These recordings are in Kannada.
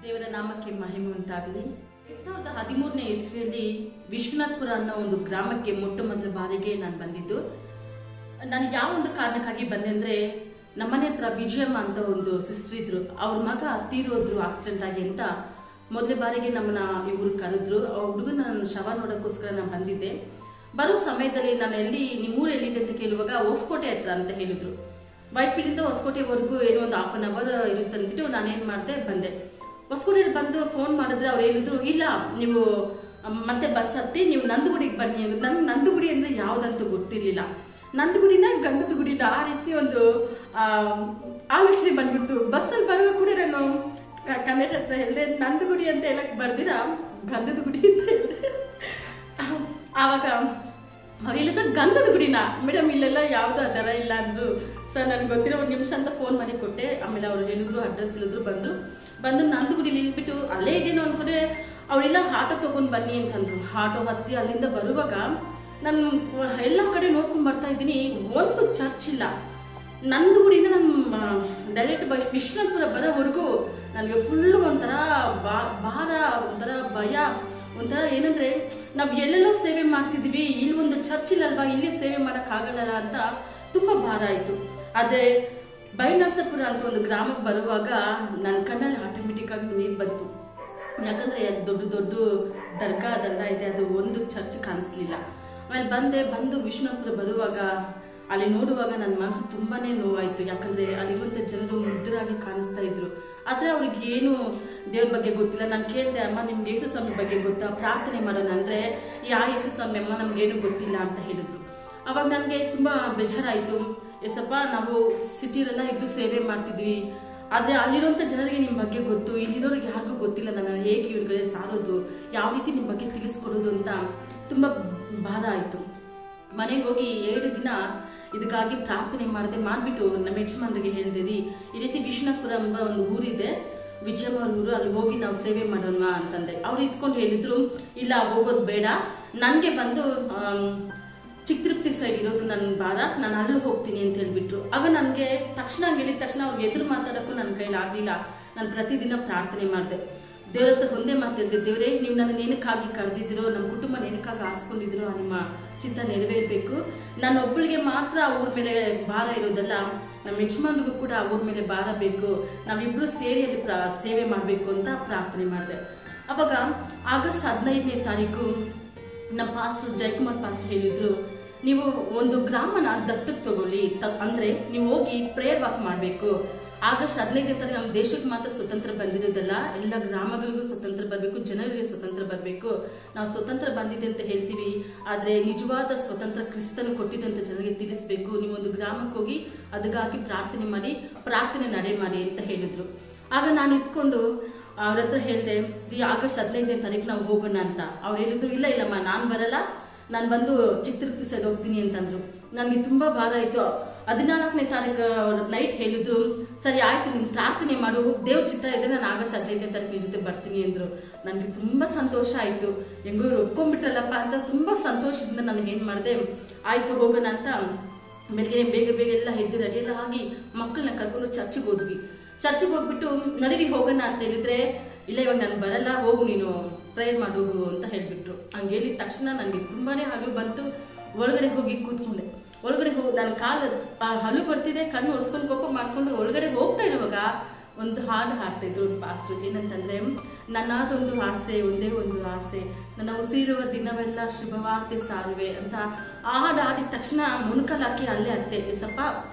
ದೇವರ ನಾಮಕ್ಕೆ ಮಹಿಮೆ ಉಂಟಾಗಲಿ. 2013ನೇ ಇಸ್ವಿಯಲ್ಲಿ ವಿಶ್ವನಾಥಪುರ ಅನ್ನೋ ಒಂದು ಗ್ರಾಮಕ್ಕೆ ಮೊಟ್ಟ ಮೊದಲ ಬಾರಿಗೆ ನಾನು ಬಂದಿದ್ದು. ನಾನು ಯಾವ ಒಂದು ಕಾರಣಕ್ಕಾಗಿ ಬಂದೆ ಅಂದ್ರೆ, ನಮ್ಮನೆ ಹತ್ರ ವಿಜಯಮ್ಮ ಅಂತ ಒಂದು ಸಿಸ್ಟರ್ ಇದ್ರು. ಅವ್ರ ಮಗ ತೀರೋದ್ರು ಆಕ್ಸಿಡೆಂಟ್ ಆಗಿ ಅಂತ ಮೊದಲ ಬಾರಿಗೆ ನಮ್ಮನ್ನ ಇವ್ರು ಕರೆದ್ರು. ಆ ಹುಡುಗನ ಶವ ನೋಡೋಕ್ಕೋಸ್ಕರ ನಾನು ಬಂದಿದ್ದೆ. ಬರೋ ಸಮಯದಲ್ಲಿ ನಾನು ನಿಮ್ಮೂರು ಎಲ್ಲಿದೆ ಅಂತ ಕೇಳುವಾಗ ಹೊಸಕೋಟೆ ಹತ್ರ ಅಂತ ಹೇಳಿದ್ರು. ವೈಟ್ಫೀಲ್ಡ್ ಇಂದ ಹೊಸಕೋಟೆವರೆಗೂ ಏನೋ ಒಂದು ಹಾಫ್ ಅನ್ ಅವರ್ ಇರುತ್ತೆ ಅಂದ್ಬಿಟ್ಟು ನಾನೇನ್ ಮಾಡಿದೆ, ಬಂದೆ. ಹೊಸಕೋಟೆಯಲ್ಲಿ ಬಂದು ಫೋನ್ ಮಾಡಿದ್ರೆ ಅವ್ರು ಹೇಳಿದ್ರು, ಇಲ್ಲ ನೀವು ಮತ್ತೆ ಬಸ್ ಹತ್ತಿ ನೀವು ನಂದಗುಡಿಗೆ ಬನ್ನಿ. ನನ್ಗೆ ನಂದಗುಡಿ ಅಂದ್ರೆ ಯಾವ್ದಂತೂ ಗೊತ್ತಿರ್ಲಿಲ್ಲ. ನಂದಗುಡಿನ ಗಂಧದ ಗುಡಿನ ಆ ರೀತಿ ಒಂದು ಆಲೋಚನೆ ಬಂದ್ಬಿಟ್ಟು ಬಸ್ಸಲ್ಲಿ ಬರುವಾಗ ಕೂಡ ನಾನು ಕನ್ನಡ ಹತ್ರ ಹೇಳಿದೆ, ನಂದಗುಡಿ ಅಂತ ಹೇಳಕ್ ಬರ್ದಿರ ಗಂಧದ ಗುಡಿ ಅಂತ ಹೇಳಿದೆ. ಆವಾಗ ಅವ್ರು ಹೇಳಿದ್ರು, ಗಂಧದ ಗುಡಿನ ಮೇಡಮ್ ಇಲ್ಲೆಲ್ಲ ಯಾವ್ದು ಆ ಥರ ಇಲ್ಲ ಅಂದ್ರು. ಸರ್ ನನ್ಗೆ ಗೊತ್ತಿರೋ ಒಂದು ನಿಮಿಷ ಅಂತ ಫೋನ್ ಮಾಡಿ ಕೊಟ್ಟೆ. ಆಮೇಲೆ ಅವ್ರು ಹೇಳಿದ್ರು, ಅಡ್ರೆಸ್ ಹೇಳಿದ್ರು, ಬಂದು ನಂದಗುಡಿಲಿ ಇಲ್ಬಿಟ್ಟು ಅಲ್ಲೇ ಇದೇನು ಅನ್ಕೊಂಡ್ರೆ ಅವರೆಲ್ಲ ಆಟೋ ತಗೊಂಡ್ ಬನ್ನಿ ಅಂತಂದ್ರು. ಆಟೋ ಹತ್ತಿ ಅಲ್ಲಿಂದ ಬರುವಾಗ ನಾನು ಎಲ್ಲ ಕಡೆ ನೋಡ್ಕೊಂಡ್ ಬರ್ತಾ ಇದ್ದೀನಿ, ಒಂದು ಚರ್ಚ್ ಇಲ್ಲ. ನಂದಗುಡಿಯಿಂದ ನಮ್ಮ ಡೈರೆಕ್ಟ್ ವಿಶ್ವನಾಥಪುರ ಬರೋವರೆಗೂ ನನಗೆ ಫುಲ್ ಒಂಥರ ಭಾರ, ಒಂಥರ ಭಯ, ಒಂಥರ ಏನಂದ್ರೆ ನಾವ್ ಎಲ್ಲೆಲ್ಲೋ ಸೇವೆ ಮಾಡ್ತಿದ್ವಿ, ಇಲ್ಲಿ ಒಂದು ಚರ್ಚ್ ಇಲ್ಲಲ್ವಾ, ಇಲ್ಲಿ ಸೇವೆ ಮಾಡಕ್ ಆಗಲ್ಲ ಅಂತ ತುಂಬಾ ಭಾರ ಆಯ್ತು. ಆದ್ರೆ ಬೈನರಸಪುರ ಅಂತ ಒಂದು ಗ್ರಾಮಕ್ಕೆ ಬರುವಾಗ ನನ್ನ ಕಣ್ಣಲ್ಲಿ ಆಟೋಮೆಟಿಕ್ ಆಗಿ ನೀರು ಬಂತು. ಯಾಕಂದ್ರೆ ದೊಡ್ಡ ದೊಡ್ಡ ದರ್ಗಾ ಅದೆಲ್ಲ ಇದೆ, ಅದು ಒಂದು ಚರ್ಚ್ ಕಾಣಿಸ್ಲಿಲ್ಲ. ಆಮೇಲೆ ಬಂದು ವಿಶ್ವನಾಥಪುರ ಬರುವಾಗ ಅಲ್ಲಿ ನೋಡುವಾಗ ನನ್ನ ಮನಸ್ಸು ತುಂಬಾನೇ ನೋವಾಯ್ತು. ಯಾಕಂದ್ರೆ ಅಲ್ಲಿರುವಂತ ಜನರು ಮುಗ್ಧರಾಗಿ ಕಾಣಿಸ್ತಾ ಇದ್ರು. ಆದ್ರೆ ಅವ್ರಿಗೆ ಏನು ದೇವ್ರ ಬಗ್ಗೆ ಗೊತ್ತಿಲ್ಲ. ನಾನು ಕೇಳಿದೆ, ಅಮ್ಮ ನಿಮ್ಗೆ ಯೇಸು ಸ್ವಾಮಿ ಬಗ್ಗೆ ಗೊತ್ತಾ, ಪ್ರಾರ್ಥನೆ ಮಾಡೋಣ ಅಂದ್ರೆ ಯಾ ಯೇಸು ಸ್ವಾಮಿ ಅಮ್ಮ ನಮ್ಗೇನು ಗೊತ್ತಿಲ್ಲ ಅಂತ ಹೇಳಿದ್ರು. ಅವಾಗ ನನಗೆ ತುಂಬಾ ಬೇಜಾರಾಯ್ತು. ಎಸಪ್ಪ, ನಾವು ಸಿಟಿಲೆಲ್ಲ ಇದ್ದು ಸೇವೆ ಮಾಡ್ತಿದ್ವಿ, ಆದ್ರೆ ಅಲ್ಲಿರುವಂತ ಜನರಿಗೆ ನಿಮ್ ಬಗ್ಗೆ ಗೊತ್ತು, ಇಲ್ಲಿರೋರಿಗೆ ಯಾರಿಗೂ ಗೊತ್ತಿಲ್ಲ. ನನ್ನ ಹೇಗೆ ಇವ್ರಿಗೆ ಸಾರೋದು, ಯಾವ ರೀತಿ ನಿಮ್ ಬಗ್ಗೆ ತಿಳಿಸ್ಕೊಡೋದು ಅಂತ ತುಂಬಾ ಭಾರ ಆಯ್ತು. ಮನೆಗೆ ಹೋಗಿ 2 ದಿನ ಇದಕ್ಕಾಗಿ ಪ್ರಾರ್ಥನೆ ಮಾಡ್ಬಿಟ್ಟು ನಮ್ಮ ಯಜಮಾನ್ರಿಗೆ ಹೇಳಿದಿರಿ, ಈ ರೀತಿ ವಿಶ್ವನಾಥಪುರ ಎಂಬ ಒಂದು ಊರಿದೆ, ವಿಜಯಮ್ಮ ಊರು, ಅಲ್ಲಿ ಹೋಗಿ ನಾವು ಸೇವೆ ಮಾಡೋಣ ಅಂತಂದೆ. ಅವ್ರು ಇದ್ಕೊಂಡು ಹೇಳಿದ್ರು, ಇಲ್ಲ ಹೋಗೋದು ಬೇಡ, ನನ್ಗೆ ಬಂದು ಚಿಕ್ಕತಿರುಪತಿ ಸೈಡ್ ಇರೋದು ನನ್ನ ಭಾರ, ನಾನು ಅಲ್ಲಿ ಹೋಗ್ತೀನಿ ಅಂತ ಹೇಳ್ಬಿಟ್ರು. ಆಗ ನನಗೆ ತಕ್ಷಣ ಹೇಳಿದ ತಕ್ಷಣ ಅವ್ರಿಗೆ ಎದುರು ಮಾತಾಡೋಕ್ಕೂ ನನ್ನ ಕೈಲಿ ಆಗ್ಲಿಲ್ಲ. ನಾನು ಪ್ರತಿದಿನ ಪ್ರಾರ್ಥನೆ ಮಾಡಿದೆ. ದೇವ್ರ ಹತ್ರ ಒಂದೇ ಮಾತಾಡಿದೆ, ದೇವ್ರೇ ನೀವು ನನ್ನ ಏನಕ್ಕಾಗಿ ಕರೆದಿದ್ರು, ನಮ್ಮ ಕುಟುಂಬ ಏನಕ್ಕಾಗಿ ಆರಿಸ್ಕೊಂಡಿದ್ರು, ನಿಮ್ಮ ಚಿತ್ತ ನೆರವೇರ್ಬೇಕು. ನಾನು ಒಬ್ಬಳಿಗೆ ಮಾತ್ರ ಅವ್ರ ಮೇಲೆ ಭಾರ ಇರೋದಲ್ಲ, ನಮ್ಮ ಯಜಮಾನ್ರಿಗೂ ಕೂಡ ಅವ್ರ ಮೇಲೆ ಭಾರ ಬೇಕು, ನಾವಿಬ್ರು ಸೇರಿ ಅಲ್ಲಿ ಸೇವೆ ಮಾಡಬೇಕು ಅಂತ ಪ್ರಾರ್ಥನೆ ಮಾಡಿದೆ. ಅವಾಗ ಆಗಸ್ಟ್ 15ನೇ ತಾರೀಕು ನಮ್ಮ ಪಾಸ್ಟರ್ ಜಯಕುಮಾರ್ ಪಾಸ್ಟರ್ ಹೇಳಿದ್ರು, ನೀವು ಒಂದು ಗ್ರಾಮನ ದತ್ತಕ್ಕೆ ತಗೊಳ್ಳಿ, ಅಂದ್ರೆ ನೀವು ಹೋಗಿ ಪ್ರೇಯರ್ ವಾಕ್ ಮಾಡಬೇಕು. ಆಗಸ್ಟ್ 15ನೇ ತಾರೀಕು ನಮ್ಮ ದೇಶಕ್ಕೆ ಮಾತ್ರ ಸ್ವತಂತ್ರ ಬಂದಿರೋದಲ್ಲ, ಎಲ್ಲ ಗ್ರಾಮಗಳಿಗೂ ಸ್ವತಂತ್ರ ಬರಬೇಕು, ಜನರಿಗೆ ಸ್ವತಂತ್ರ ಬರಬೇಕು. ನಾವು ಸ್ವತಂತ್ರ ಬಂದಿದೆ ಅಂತ ಹೇಳ್ತೀವಿ, ಆದ್ರೆ ನಿಜವಾದ ಸ್ವತಂತ್ರ ಕ್ರಿಸ್ತನ ಕೊಟ್ಟಿದ್ದಂತ ಜನರಿಗೆ ತಿಳಿಸ್ಬೇಕು. ನೀವೊಂದು ಗ್ರಾಮಕ್ಕೆ ಹೋಗಿ ಅದಕ್ಕಾಗಿ ಪ್ರಾರ್ಥನೆ ಮಾಡಿ, ಪ್ರಾರ್ಥನೆ ನಡೆ ಮಾಡಿ ಅಂತ ಹೇಳಿದ್ರು. ಆಗ ನಾನು ಇದ್ಕೊಂಡು ಅವ್ರ ಹತ್ರ ಹೇಳಿದೆ, ಆಗಸ್ಟ್ 15ನೇ ತಾರೀಕು ನಾವು ಹೋಗೋಣ ಅಂತ. ಅವ್ರು ಹೇಳಿದ್ರು, ಇಲ್ಲ ಇಲ್ಲಮ್ಮ ನಾನು ಬರಲ್ಲ, ನಾನು ಬಂದು ಚಿಕ್ಕತಿರುಪತಿ ಸೈಡ್ ಹೋಗ್ತೀನಿ ಅಂತಂದ್ರು. ನನಗೆ ತುಂಬಾ ಭಾರ ಆಯ್ತು. 14ನೇ ತಾರೀಕು ನೈಟ್ ಹೇಳಿದ್ರು, ಸರಿ ಆಯ್ತು ನೀನು ಪ್ರಾರ್ಥನೆ ಮಾಡು, ದೇವ್ರ ಚಿತ್ತ ಇದೆ, ನಾನು ಆಗಸ್ಟ್ 15ನೇ ತಾರೀಕು ನಿನ್ ಜೊತೆ ಬರ್ತೀನಿ ಅಂದ್ರು. ನನಗೆ ತುಂಬಾ ಸಂತೋಷ ಆಯ್ತು. ಹೆಂಗೋ ಇವ್ರು ಒಪ್ಕೊಂಡ್ಬಿಟ್ರಲ್ಲಪ್ಪ ಅಂತ ತುಂಬಾ ಸಂತೋಷದಿಂದ ನಾನು ಏನ್ ಮಾಡಿದೆ, ಆಯ್ತು ಹೋಗೋಣ ಅಂತ ಬೆಳಗ್ಗೆ ಬೇಗ ಎಲ್ಲ ಎದ್ದು ರೆಡಿ ಎಲ್ಲ ಆಗಿ ಮಕ್ಕಳನ್ನ ಕರ್ಕೊಂಡು ಚರ್ಚಿಗೆ ಹೋದ್ವಿ. ಚರ್ಚಿಗೆ ಹೋಗ್ಬಿಟ್ಟು ನಡೀರಿ ಹೋಗೋಣ ಅಂತ ಹೇಳಿದ್ರೆ, ಇಲ್ಲ ಇವಾಗ ನಾನು ಬರಲ್ಲ, ಹೋಗು ನೀನು ಪ್ರೇಯರ್ ಮಾಡೋಗು ಅಂತ ಹೇಳ್ಬಿಟ್ರು. ಹಂಗೆ ಹೇಳಿದ ತಕ್ಷಣ ನನಗೆ ತುಂಬಾನೇ ಹಲು ಬಂತು. ಒಳಗಡೆ ಹೋಗಿ ಕೂತ್ಕೊಂಡೆ. ಒಳಗಡೆ ಹೋಗಿ ನನ್ನ ಹಲು ಬರ್ತಿದೆ, ಕಣ್ಣು ಒರೆಸ್ಕೊಂಡು ಕೋಪ ಮಾಡ್ಕೊಂಡು ಒಳಗಡೆ ಹೋಗ್ತಾ ಇರುವಾಗ ಒಂದು ಹಾಡು ಹಾಡ್ತಾ ಇದ್ರು ಒಂದು ಪಾಸ್ಟರ್. ಏನಂತಂದ್ರೆ, ನನ್ನದೊಂದು ಆಸೆ, ಒಂದೇ ಒಂದು ಆಸೆ, ನನ್ನ ಉಸಿರುವ ದಿನವೆಲ್ಲ ಶುಭವಾರ್ತೆ ಸಾರುವೆ ಅಂತ ಆ ಹಾಡು ಹಾಡಿದ ತಕ್ಷಣ ಮುನ್ಕಲ್ ಹಾಕಿ ಅಲ್ಲೇ ಅರ್ತೆ, ಎಸಪ್ಪ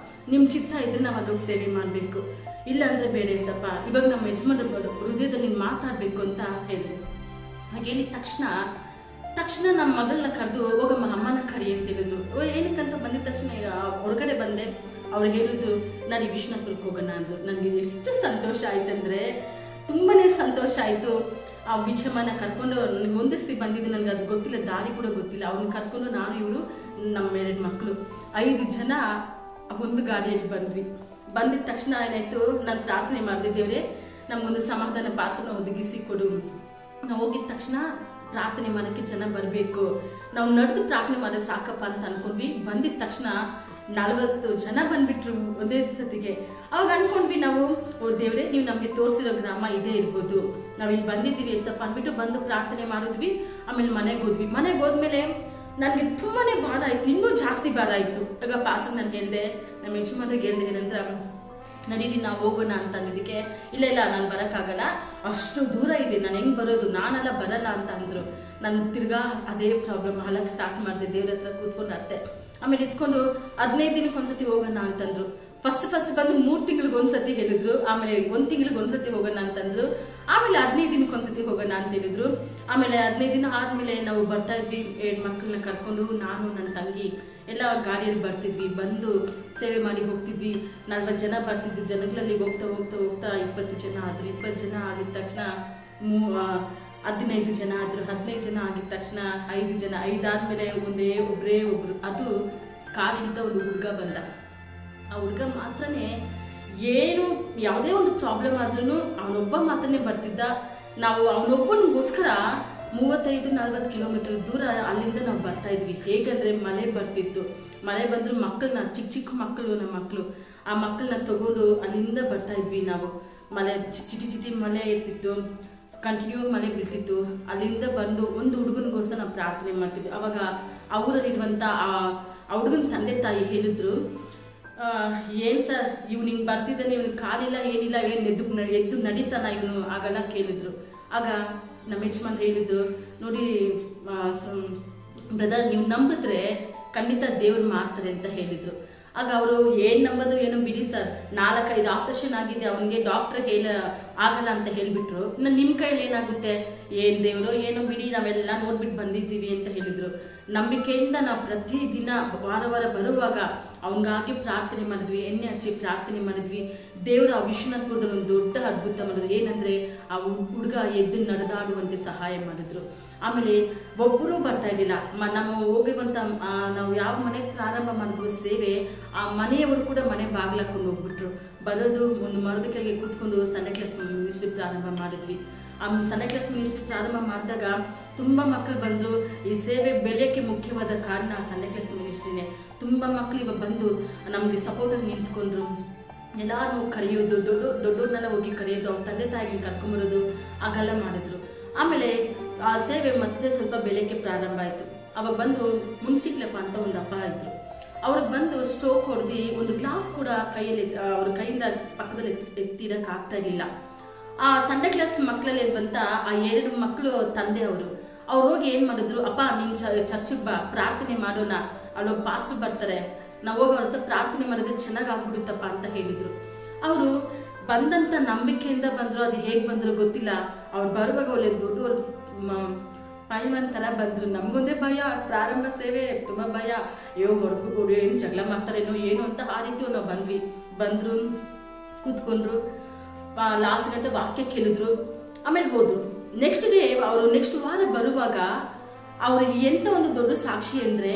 ನಿಮ್ ಚಿತ್ತ ಇದ್ರೆ ನಾವು ಅಲ್ಲೋಗಿ ಸೇವೆ ಮಾಡ್ಬೇಕು, ಇಲ್ಲ ಅಂದ್ರೆ ಬೇಡ ಎಸಪ್ಪ, ಇವಾಗ ನಮ್ಮ ಯಜಮಾನ ಹೃದಯದಲ್ಲಿ ಮಾತಾಡ್ಬೇಕು ಅಂತ ಹೇಳಿದ್ರು. ಹಾಗೆ ಹೇಳಿದ ತಕ್ಷಣ ನಮ್ಮ ಮಗಳನ್ನ ಕರೆದು, ಹೋಗಮ್ಮ ಅಮ್ಮನ ಕರಿ ಅಂತ ಹೇಳಿದ್ರು. ಏನಕ್ಕಂತ ಬಂದಿದ ತಕ್ಷಣ ಹೊರಗಡೆ ಬಂದೆ. ಅವ್ರು ಹೇಳಿದ್ರು, ನಾನು ಈ ವಿಶ್ವನಾಥಪುರಕ್ಕೆ ಹೋಗೋಣ ಅಂದ್ರು. ನನಗೆ ಎಷ್ಟು ಸಂತೋಷ ಆಯ್ತಂದ್ರೆ ತುಂಬಾನೇ ಸಂತೋಷ ಆಯ್ತು. ಆ ವಿಜಯಮ್ಮನ ಕರ್ಕೊಂಡು ನನಗೆ ಒಂದಿಸ್ತಿ ಬಂದಿದ್ದು, ನನಗೆ ಅದು ಗೊತ್ತಿಲ್ಲ, ದಾರಿ ಕೂಡ ಗೊತ್ತಿಲ್ಲ. ಅವ್ರನ್ನ ಕರ್ಕೊಂಡು ನಾನು ಇವರು ನಮ್ಮ 2 ಮಕ್ಕಳು 5 ಜನ ಒಂದು ಗಾಡಿಯಲ್ಲಿ ಬಂದಿದ ತಕ್ಷಣ ಏನಾಯ್ತು, ನಾನು ಪ್ರಾರ್ಥನೆ ಮಾಡ್ದಿದ್ದೇವ್ರೆ, ನಮ್ಗೊಂದು ಸಮಾಧಾನ ಪಾತ್ರನ ಒದಗಿಸಿ ಕೊಡು. ನಾವು ಹೋಗಿದ ತಕ್ಷಣ ಪ್ರಾರ್ಥನೆ ಮಾಡೋಕ್ಕೆ ಜನ ಬರಬೇಕು, ನಾವು ನಡೆದು ಪ್ರಾರ್ಥನೆ ಮಾಡಿದ್ರೆ ಸಾಕಪ್ಪ ಅಂತ ಅನ್ಕೊಂಡ್ವಿ. ಬಂದಿದ ತಕ್ಷಣ 40 ಜನ ಬಂದ್ಬಿಟ್ರು ಒಂದೇ ಸತಿಗೆ. ಅವಾಗ ಅನ್ಕೊಂಡ್ವಿ ನಾವು, ಓ ದೇವ್ರೆ, ನೀವು ನಮ್ಗೆ ತೋರಿಸಿರೋ ಗ್ರಾಮ ಇದೇ ಇರ್ಬೋದು, ನಾವ್ ಇಲ್ಲಿ ಬಂದಿದ್ದೀವಿ ಸ್ವಲ್ಪ ಅಂದ್ಬಿಟ್ಟು ಬಂದು ಪ್ರಾರ್ಥನೆ ಮಾಡಿದ್ವಿ. ಆಮೇಲೆ ಮನೆಗೆ ಹೋದ್ಮೇಲೆ ನನ್ಗೆ ತುಂಬಾನೇ ಭಾರ ಆಯ್ತು, ಇನ್ನೂ ಜಾಸ್ತಿ ಭಾರ ಆಯ್ತು. ಆಗ ಪಾಸ್ಟರ್ ನಾನು ಹೇಳ್ದೆ, ನಮ್ಮ ಯಜಮಾನ್ರಿಗೆ ಹೇಳ್ದೆ, ಏನಂತ, ನಡೀರಿ ನಾವು ಹೋಗೋಣ ಅಂತ ಅಂದಿದ್ದಕ್ಕೆ, ಇಲ್ಲ ನಾನು ಬರೋಕ್ಕಾಗಲ್ಲ, ಅಷ್ಟು ದೂರ ಇದೆ, ನಾನು ಹೆಂಗ್ ಬರೋದು, ನಾನೆಲ್ಲ ಬರಲ್ಲ ಅಂತ ಅಂದ್ರು. ನಾನು ತಿರ್ಗಾ ಅದೇ ಪ್ರಾಬ್ಲಮ್ ಹಾಲಕ್ಕೆ ಸ್ಟಾರ್ಟ್ ಮಾಡಿದೆ, ದೇವ್ರ ಹತ್ರ ಕೂತ್ಕೊಂಡು ಅತ್ತೆ. ಆಮೇಲೆ ಇತ್ಕೊಂಡು 15 ದಿನಕ್ಕೆ ಒಂದ್ಸತಿ ಹೋಗೋಣ ಅಂತಂದ್ರು. ಫಸ್ಟ್ ಬಂದು 3 ತಿಂಗಳಿಗೆ ಒಂದ್ಸತಿ ಹೇಳಿದ್ರು, ಆಮೇಲೆ 1 ತಿಂಗಳಿಗೆ ಒಂದ್ಸತಿ ಹೋಗೋಣ ಅಂತಂದ್ರು, ಆಮೇಲೆ 15 ದಿನಕ್ಕೆ ಒಂದ್ಸತಿ ಹೋಗೋಣ ಅಂತ ಹೇಳಿದ್ರು. ಆಮೇಲೆ 15 ದಿನ ಆದ್ಮೇಲೆ ನಾವು ಬರ್ತಾ ಇದ್ವಿ, 7 ಮಕ್ಕಳನ್ನ ಕರ್ಕೊಂಡು, ನಾನು ನನ್ನ ತಂಗಿ ಎಲ್ಲ ಗಾಡಿಯಲ್ಲಿ ಬರ್ತಿದ್ವಿ, ಬಂದು ಸೇವೆ ಮಾಡಿ ಹೋಗ್ತಿದ್ವಿ. 40 ಜನ ಬರ್ತಿದ್ವಿ, ಜನಗಳಲ್ಲಿ ಹೋಗ್ತಾ 20 ಜನ ಆದ್ರು. 20 ಜನ ಆಗಿದ ತಕ್ಷಣ 15 ಜನ ಆದ್ರು. 15 ಜನ ಆಗಿದ ತಕ್ಷಣ 5 ಜನ, 5 ಆದ್ಮೇಲೆ ಒಬ್ರು, ಅದು ಕಾಲಿಲ್ದ ಒಂದು ಹುಡುಗ ಬಂದ. ಆ ಹುಡುಗ ಮಾತ್ರನೇ ಏನು ಯಾವುದೇ ಒಂದು ಪ್ರಾಬ್ಲಮ್ ಆದ್ರೂ ಅವನೊಬ್ಬ ಮಾತ್ರನೇ ಬರ್ತಿದ್ದ. ನಾವು ಅವನೊಬ್ಬನಿಗೋಸ್ಕರ 35-40 ಕಿಲೋಮೀಟರ್ ದೂರ ಅಲ್ಲಿಂದ ನಾವು ಬರ್ತಾ ಇದ್ವಿ. ಹೇಗಂದ್ರೆ ಮಳೆ ಬರ್ತಿತ್ತು, ಮಳೆ ಬಂದ್ರು ಮಕ್ಕಳನ್ನ, ಚಿಕ್ಕ ಮಕ್ಕಳು, ನಮ್ಮ ಮಕ್ಕಳು, ಆ ಮಕ್ಕಳನ್ನ ತಗೊಂಡು ಅಲ್ಲಿಂದ ಬರ್ತಾ ಇದ್ವಿ ನಾವು. ಮಳೆ ಚಿಟಿ ಮಳೆ ಇರ್ತಿತ್ತು, ಕಂಟಿನ್ಯೂ ಮಳೆ ಬೀಳ್ತಿತ್ತು. ಅಲ್ಲಿಂದ ಬಂದು ಒಂದು ಹುಡುಗನಿಗೋಸ್ಕರ ನಾವು ಪ್ರಾರ್ಥನೆ ಮಾಡ್ತಿದ್ವಿ. ಅವಾಗ ಅವರಲ್ಲಿರುವಂತ ಆ ಹುಡುಗನ ತಂದೆ ತಾಯಿ ಹೇಳಿದ್ರು, ಏನ್ ಸರ್ ಇವ್ನು ಹಿಂಗ್ ಬರ್ತಿದ್ದಾನೆ, ಇವ್ನಿಗೆ ಕಾಲಿಲ್ಲ ಏನಿಲ್ಲ, ಎದ್ದು ನಡೀತಾನ ಇವನು, ಆಗೆಲ್ಲ ಕೇಳಿದ್ರು. ಆಗ ನಮ್ಮ ಯಜಮಾನ್ ಹೇಳಿದ್ರು, ನೋಡಿ ಬ್ರದರ್, ನೀವು ನಂಬಿದ್ರೆ ಖಂಡಿತ ದೇವ್ರು ಮಾಡ್ತಾರೆ ಅಂತ ಹೇಳಿದ್ರು. ಆಗ ಅವರು ಏನ್ ನಂಬೋದು ಏನೋ ಬಿಡಿ ಸರ್, 4-5 ಆಪರೇಷನ್ ಆಗಿದೆ, ಅವನಿಗೆ ಡಾಕ್ಟರ್ ಆಗಲ್ಲ ಅಂತ ಹೇಳ್ಬಿಟ್ರು. ಇನ್ನು ನಿಮ್ ಕೈಯಲ್ಲಿ ಏನಾಗುತ್ತೆ, ಏನ್ ದೇವ್ರು ಏನೋ ಬಿಡಿ, ನಾವೆಲ್ಲ ನೋಡ್ಬಿಟ್ಟು ಬಂದಿದ್ದೀವಿ ಅಂತ ಹೇಳಿದ್ರು. ನಂಬಿಕೆಯಿಂದ ನಾವು ಪ್ರತಿದಿನ ವಾರ ಬರುವಾಗ ಅವನಿಗಾಗಿ ಪ್ರಾರ್ಥನೆ ಮಾಡಿದ್ವಿ, ಎಣ್ಣೆ ಹಚ್ಚಿ ಪ್ರಾರ್ಥನೆ ಮಾಡಿದ್ವಿ. ದೇವರು ಆ ವಿಶ್ವನಾಥಪುರದಲ್ಲಿ ಒಂದು ದೊಡ್ಡ ಅದ್ಭುತ ಮಾಡಿದ್ರು. ಏನಂದ್ರೆ ಆ ಹುಡುಗ ಎದ್ದು ನಡೆದಾಡುವಂತೆ ಸಹಾಯ ಮಾಡಿದ್ರು. ಆಮೇಲೆ ಒಬ್ಬರು ಬರ್ತಾ ಇರ್ಲಿಲ್ಲ. ನಾವು ಹೋಗುವಂತ ನಾವು ಯಾವ ಮನೆ ಪ್ರಾರಂಭ ಮಾಡಿದ್ವಿ ಸೇವೆ, ಆ ಮನೆಯವರು ಕೂಡ ಮನೆ ಬಾಗ್ಲಾಕೊಂಡು ಹೋಗ್ಬಿಟ್ರು. ಬರೋದು ಒಂದು ಮರದ ಕೆಳಗೆ ಕೂತ್ಕೊಂಡು ಸಂಡೇ ಕ್ಲಾಸ್ ಮಿನಿಸ್ಟ್ರಿ ಪ್ರಾರಂಭ ಮಾಡಿದ್ವಿ. ಆ ಸಂಡೇ ಕ್ಲಾಸ್ ಮಿನಿಸ್ಟ್ರಿ ಪ್ರಾರಂಭ ಮಾಡಿದಾಗ ತುಂಬಾ ಮಕ್ಕಳು ಬಂದ್ರು. ಈ ಸೇವೆ ಬೆಳೆಯಕ್ಕೆ ಮುಖ್ಯವಾದ ಕಾರಣ ಸಂಡೇ ಕ್ಲಾಸ್ ಮಿನಿಸ್ಟ್ರಿನೇ. ತುಂಬಾ ಮಕ್ಕಳು ಇವಾಗ ಬಂದು ನಮ್ಗೆ ಸಪೋರ್ಟ್ ಆಗಿ ನಿಂತ್ಕೊಂಡ್ರು. ಎಲ್ಲಾರು ಕರೆಯೋದು, ದೊಡ್ಡವ್ರನ್ನೆಲ್ಲ ಹೋಗಿ ಕರೆಯೋದು, ಅವ್ರ ತಂದೆ ತಾಯಿಗೆ ಕರ್ಕೊಂಬರೋದು, ಆಗೆಲ್ಲ ಮಾಡಿದ್ರು. ಆಮೇಲೆ ಆ ಸೇವೆ ಮತ್ತೆ ಸ್ವಲ್ಪ ಬೆಳೆಯಕ್ಕೆ ಪ್ರಾರಂಭ ಆಯ್ತು. ಅವಾಗ ಬಂದು ಮುನ್ಸಿಕ್ಲಪ್ಪ ಅಂತ ಒಂದು ಅಪ್ಪ ಇದ್ರು. ಅವ್ರಿಗೆ ಬಂದು ಸ್ಟ್ರೋಕ್ ಹೊಡೆದು ಒಂದು ಗ್ಲಾಸ್ ಕೂಡ ಕೈಯಲ್ಲಿ ಅವ್ರ ಕೈಯಿಂದ ಪಕ್ಕದಲ್ಲಿ ಎತ್ತಿಡಕ್ ಆಗ್ತಾ ಇರ್ಲಿಲ್ಲ. ಆ ಸಂಡೇ ಕ್ಲಾಸ್ ಮಕ್ಕಳಲ್ಲಿ ಬಂತ ಆ 2 ಮಕ್ಕಳು ತಂದೆ ಅವ್ರು ಹೋಗಿ ಏನ್ ಮಾಡಿದ್ರು, ಅಪ್ಪ ನಿನ್ ಚರ್ಚಿಗೆ ಬಾ, ಪ್ರಾರ್ಥನೆ ಮಾಡೋಣ, ಅಲ್ಲೊಬ್ಬ ಪಾಸ್ಟರ್ ಬರ್ತಾರೆ, ನಾವು ಹೋಗಿ ಅವ್ರ ಹತ್ರ ಪ್ರಾರ್ಥನೆ ಮಾಡಿದ್ರೆ ಚೆನ್ನಾಗ್ ಆಗ್ಬಿಡುತ್ತಪ್ಪ ಅಂತ ಹೇಳಿದ್ರು. ಅವರು ಬಂದಂತ ನಂಬಿಕೆಯಿಂದ ಬಂದ್ರು. ಅದು ಹೇಗ್ ಬಂದ್ರು ಗೊತ್ತಿಲ್ಲ. ಅವ್ರು ಬರುವಾಗ ಒಳ್ಳೆ ದೊಡ್ಡವರು ಪೈಲ್ವಾನ್ ತರ ಬಂದ್ರು. ನಮ್ಗೊಂದೇ ಭಯ, ಪ್ರಾರಂಭ ಸೇವೆ ತುಂಬಾ ಭಯ, ಹೊಡೆದು ಏನು ಜಗಳ ಮಾಡ್ತಾರೇನೋ ಏನು ಅಂತ ಆ ರೀತಿ ನಾವು ಬಂದ್ರು, ಕೂತ್ಕೊಂಡ್ರು, ಲಾಸ್ಟ್ ಗಂಟೆ ವಾಕ್ಯ ಕೇಳಿದ್ರು, ಆಮೇಲೆ ಹೋದ್ರು. ನೆಕ್ಸ್ಟ್ ಡೇ ಅವರು ನೆಕ್ಸ್ಟ್ ವಾರ ಬರುವಾಗ ಅವ್ರು ಎಂತ ಒಂದು ದೊಡ್ಡ ಸಾಕ್ಷಿ ಅಂದ್ರೆ,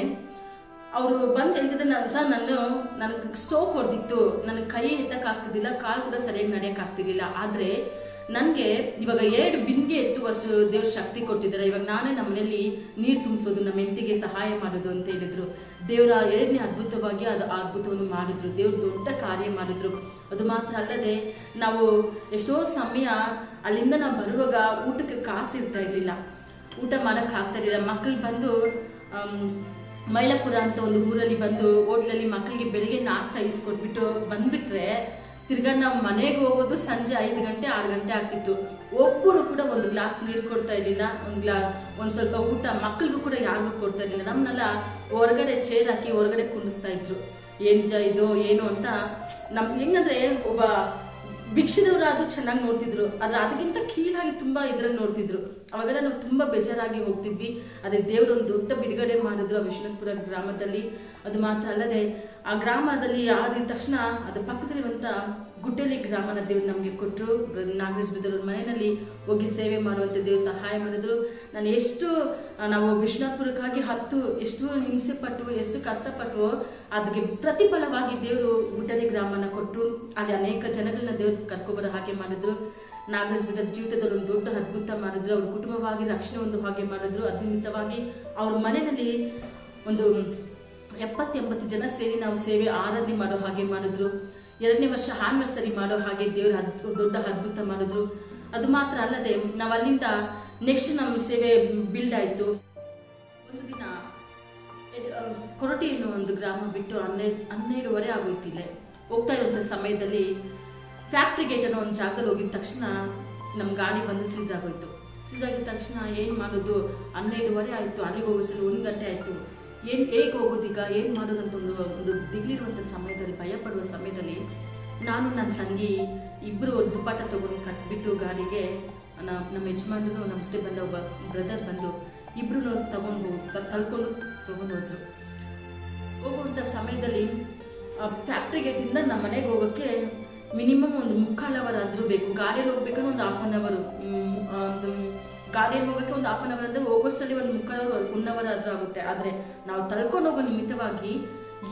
ಅವರು ಬಂದು ಹೇಳ್ತಿದ್ರೆ, ಸರ್ ನನ್ಗೆ ಸ್ಟ್ರೋಕ್ ಹೊಡೆದಿತ್ತು, ನನಗೆ ಕೈ ಎತ್ತಕ್ ಆಗ್ತಿದ್ದಿಲ್ಲ, ಕಾಲು ಕೂಡ ಸರಿಯಾಗಿ ನಡೆಯಕ್ ಆಗ್ತಿರ್ಲಿಲ್ಲ. ಆದ್ರೆ ನನ್ಗೆ ಇವಾಗ 2 ಬಿಂದಿಗೆ ಎತ್ತುವಷ್ಟು ದೇವ್ರ ಶಕ್ತಿ ಕೊಟ್ಟಿದ್ದಾರೆ. ಇವಾಗ ನಾನೇ ನಮ್ಮ ಮನೆಯಲ್ಲಿ ನೀರು ತುಂಬಿಸೋದು, ನಮ್ಮ ಹೆಂಡತಿಗೆ ಸಹಾಯ ಮಾಡೋದು ಅಂತ ಹೇಳಿದ್ರು. ದೇವರ 2ನೇ ಅದ್ಭುತವಾಗಿ ಅದು ಅದ್ಭುತವನ್ನು ಮಾಡಿದ್ರು. ದೇವ್ರು ದೊಡ್ಡ ಕಾರ್ಯ ಮಾಡಿದ್ರು. ಅದು ಮಾತ್ರ ಅಲ್ಲದೆ ನಾವು ಎಷ್ಟೋ ಸಮಯ ಅಲ್ಲಿಂದ ನಾವು ಬರುವಾಗ ಊಟಕ್ಕೆ ಕಾಸು ಇರ್ತಾ ಇರ್ಲಿಲ್ಲ, ಊಟ ಮಾಡಕ್ ಆಗ್ತಾ ಇರ್ಲಿಲ್ಲ. ಮಕ್ಕಳು ಬಂದು ಮೈಲಾಪುರ ಅಂತ ಒಂದು ಊರಲ್ಲಿ ಬಂದು ಹೋಟ್ಲಲ್ಲಿ ಮಕ್ಕಳಿಗೆ ಬೆಳಿಗ್ಗೆ ನಾಷ್ಟ ಇಸ್ಕೊಟ್ಬಿಟ್ಟು ಬಂದ್ಬಿಟ್ರೆ ತಿರ್ಗಾ ನಾವು ಮನೆಗೆ ಹೋಗೋದು ಸಂಜೆ 5 ಗಂಟೆ 6 ಗಂಟೆ ಆಗ್ತಿತ್ತು. ಒಬ್ಬರು ಕೂಡ ಒಂದು ಗ್ಲಾಸ್ ನೀರು ಕೊಡ್ತಾ ಇರ್ಲಿಲ್ಲ, ಒಂದ್ ಸ್ವಲ್ಪ ಊಟ ಮಕ್ಕಳಿಗೂ ಕೂಡ ಯಾರಿಗೂ ಕೊಡ್ತಾ ಇರ್ಲಿಲ್ಲ. ನಮ್ಮನ್ನೆಲ್ಲ ಹೊರಗಡೆ ಚೇರ್ ಹಾಕಿ ಹೊರಗಡೆ ಕುಂಡಿಸ್ತಾ ಇದ್ರು. ಇದು ಏನು ಅಂತ ಹೆಂಗಂದ್ರೆ ಒಬ್ಬ ಭಿಕ್ಷದವರಾದ್ರೂ ಚೆನ್ನಾಗಿ ನೋಡ್ತಿದ್ರು, ಆದ್ರೆ ಅದಕ್ಕಿಂತ ಕೀಳಾಗಿ ತುಂಬಾ ಇದ್ರಲ್ಲಿ ನೋಡ್ತಿದ್ರು. ಅವಾಗೆಲ್ಲ ನಾವು ತುಂಬಾ ಬೇಜಾರಾಗಿ ಹೋಗ್ತಿದ್ವಿ. ಅದೇ ದೇವ್ರು ಒಂದು ದೊಡ್ಡ ಬಿಡುಗಡೆ ಮಾಡಿದ್ರು ಆ ವಿಶ್ವನಾಥಪುರ ಗ್ರಾಮದಲ್ಲಿ. ಅದು ಮಾತ್ರ ಅಲ್ಲದೆ ಆ ಗ್ರಾಮದಲ್ಲಿ ಆದ ತಕ್ಷಣ ಅದ್ರ ಪಕ್ಕದಲ್ಲಿರುವಂತ ಗುಡ್ಡೆಲಿ ಗ್ರಾಮನ ದೇವ್ರು ನಮ್ಗೆ ಕೊಟ್ಟರು. ನಾಗರಾಜ್ ಬಿದ್ದವ್ರ ಮನೆಯಲ್ಲಿ ಹೋಗಿ ಸೇವೆ ಮಾಡುವಂತ ದೇವ್ರು ಸಹಾಯ ಮಾಡಿದ್ರು. ನಾವು ವಿಶ್ವನಾಥಪುರಕ್ಕಾಗಿ ಎಷ್ಟು ಹಿಂಸೆ ಪಟ್ಟು ಎಷ್ಟು ಕಷ್ಟಪಟ್ಟು ಅದಕ್ಕೆ ಪ್ರತಿಫಲವಾಗಿ ದೇವರು ಗುಡ್ಡೆಲಿ ಗ್ರಾಮನ ಕೊಟ್ಟರು. ಅಲ್ಲಿ ಅನೇಕ ಜನಗಳನ್ನ ದೇವ್ರು ಕರ್ಕೊಬರೋ ಹಾಗೆ ಮಾಡಿದ್ರು. ನಾಗರಾಜ್ ಬಿದ್ದವ್ರ ಜೀವಿತದಲ್ಲಿ ಒಂದು ದೊಡ್ಡ ಅದ್ಭುತ ಮಾಡಿದ್ರು. ಅವ್ರ ಕುಟುಂಬವಾಗಿ ರಕ್ಷಣೆ ಒಂದು ಹಾಗೆ ಮಾಡಿದ್ರು. ಅದ್ಭುತವಾಗಿ ಅವ್ರ ಮನೆಯಲ್ಲಿ ಒಂದು 70-80 ಜನ ಸೇರಿ ನಾವು ಸೇವೆ ಆರಾಧನೆ ಮಾಡೋ ಹಾಗೆ ಮಾಡಿದ್ರು. 2ನೇ ವರ್ಷ ಆನಿವರ್ಸರಿ ಮಾಡೋ ಹಾಗೆ ದೇವ್ರ ದೊಡ್ಡ ಅದ್ಭುತ ಮಾಡಿದ್ರು. ಅದು ಮಾತ್ರ ಅಲ್ಲದೆ ನಾವು ಅಲ್ಲಿಂದ ನೆಕ್ಸ್ಟ್ ನಮ್ಮ ಸೇವೆ ಬಿಲ್ಡ್ ಆಯ್ತು. ಒಂದು ದಿನ ಕೊರಟಿ ಅನ್ನೋ ಒಂದು ಗ್ರಾಮ ಬಿಟ್ಟು 12:30 ಆಗೋಯ್ತು. ಇಲ್ಲೇ ಹೋಗ್ತಾ ಇರುವಂಥ ಸಮಯದಲ್ಲಿ ಫ್ಯಾಕ್ಟ್ರಿ ಗೇಟ್ ಅನ್ನೋ ಒಂದು ಜಾಗದಲ್ಲಿ ಹೋಗಿದ ತಕ್ಷಣ ನಮ್ಮ ಗಾಡಿ ಬಂದು ಸೀಸ್ ಆಗೋಯ್ತು. ಸೀಸ್ ಆಗಿದ ತಕ್ಷಣ ಏನು ಮಾಡೋದು, 12:30 ಆಯಿತು, ಅಲ್ಲಿಗೆ ಹೋಗೋಸಲು 1 ಗಂಟೆ ಆಯಿತು. ಹೇಗೆ ಹೋಗೋದೀಗ, ಏನು ಮಾಡೋದು ಅಂತ ಒಂದು ದಿಗ್ಲಿರುವಂಥ ಸಮಯದಲ್ಲಿ, ಭಯ ಪಡುವ ಸಮಯದಲ್ಲಿ ನಾನು ನನ್ನ ತಂಗಿ ಇಬ್ಬರು ದುಪ್ಪಾಟ ತಗೊಂಡು ಕಟ್ಬಿಟ್ಟು ಗಾಡಿಗೆ ನಮ್ಮ ಯಜಮಾನರು ನಮ್ಮ ಜೊತೆ ಬಂದ ಒಬ್ಬ ಬ್ರದರ್ ಬಂದು ಇಬ್ಬರು ತಳ್ಕೊಂಡು ಹೋದ್ರು. ಹೋಗುವಂಥ ಸಮಯದಲ್ಲಿ ಫ್ಯಾಕ್ಟ್ರಿ ಗೇಟಿಂದ ನಮ್ಮ ಮನೆಗೆ ಹೋಗೋಕ್ಕೆ ಮಿನಿಮಮ್ ಒಂದು 3/4 ಅವರ್ ಆದರೂ ಬೇಕು. ಗಾಡಿಯಲ್ಲಿ ಹೋಗ್ಬೇಕಂದ್ರೆ ಒಂದು 1/2 ಅವರು, ಗಾಡಿಯಲ್ಲಿ ಹೋಗೋಕ್ಕೆ ಒಂದು 1/2 ಅವರ್ ಅಂದರೆ ಹೋಗೋಷ್ಟರಲ್ಲಿ ಒಂದು 3/4 ಅವರ್ 1 ಅವರ್ ಆದರೂ ಆಗುತ್ತೆ. ಆದರೆ ನಾವು ತಳ್ಕೊಂಡು ಹೋಗೋ ನಿಮಿತ್ತವಾಗಿ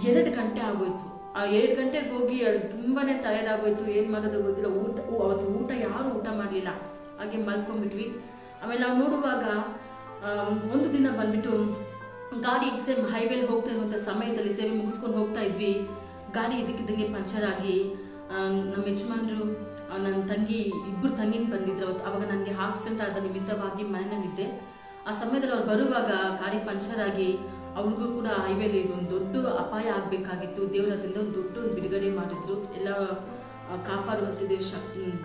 2 ಗಂಟೆ ಆಗೋಯ್ತು. ಆ 2 ಗಂಟೆಗೆ ಹೋಗಿ ತುಂಬಾನೇ ಟಯರ್ಡ್ ಆಗೋಯ್ತು. ಏನು ಮಾಡೋದು ಗೊತ್ತಿಲ್ಲ. ಅವತ್ತು ಊಟ ಯಾರು ಊಟ ಮಾಡಲಿಲ್ಲ, ಹಾಗೆ ಮಲ್ಕೊಂಡ್ಬಿಟ್ವಿ. ಆಮೇಲೆ ನಾವು ನೋಡುವಾಗ ಒಂದು ದಿನ ಬಂದ್ಬಿಟ್ಟು ಗಾಡಿ ಸೇಮ್ ಹೈವೇಲಿ ಹೋಗ್ತಾ ಇರುವಂಥ ಸಮಯದಲ್ಲಿ ಸೇವೆ ಮುಗಿಸ್ಕೊಂಡು ಹೋಗ್ತಾ ಇದ್ವಿ. ಗಾಡಿ ಇದಕ್ಕಿದ್ದಂಗೆ ಪಂಚರ್ ಆಗಿ ನಮ್ಮ ಯಜಮಾನರು ನನ್ನ ತಂಗಿ ಇಬ್ಬರು ತಂಗಿನ ಬಂದಿದ್ರು ಅವತ್ತು. ಅವಾಗ ನನಗೆ ಆಕ್ಸಿಡೆಂಟ್ ಆದ ನಿಮಿತ್ತವಾಗಿ ಮನೆಯಲ್ಲಿದ್ದೆ. ಆ ಸಮಯದಲ್ಲಿ ಅವ್ರು ಬರುವಾಗ ಗಾಡಿ ಪಂಚರ್ ಆಗಿ ಅವ್ರಿಗೂ ಕೂಡ ಹೈವೇಲಿ ಒಂದು ದೊಡ್ಡ ಅಪಾಯ ಆಗಬೇಕಾಗಿತ್ತು. ದೇವರದಿಂದ ಒಂದು ದೊಡ್ಡ ಬಿಡುಗಡೆ ಮಾಡಿದ್ರು. ಎಲ್ಲ ಕಾಪಾಡುವಂಥ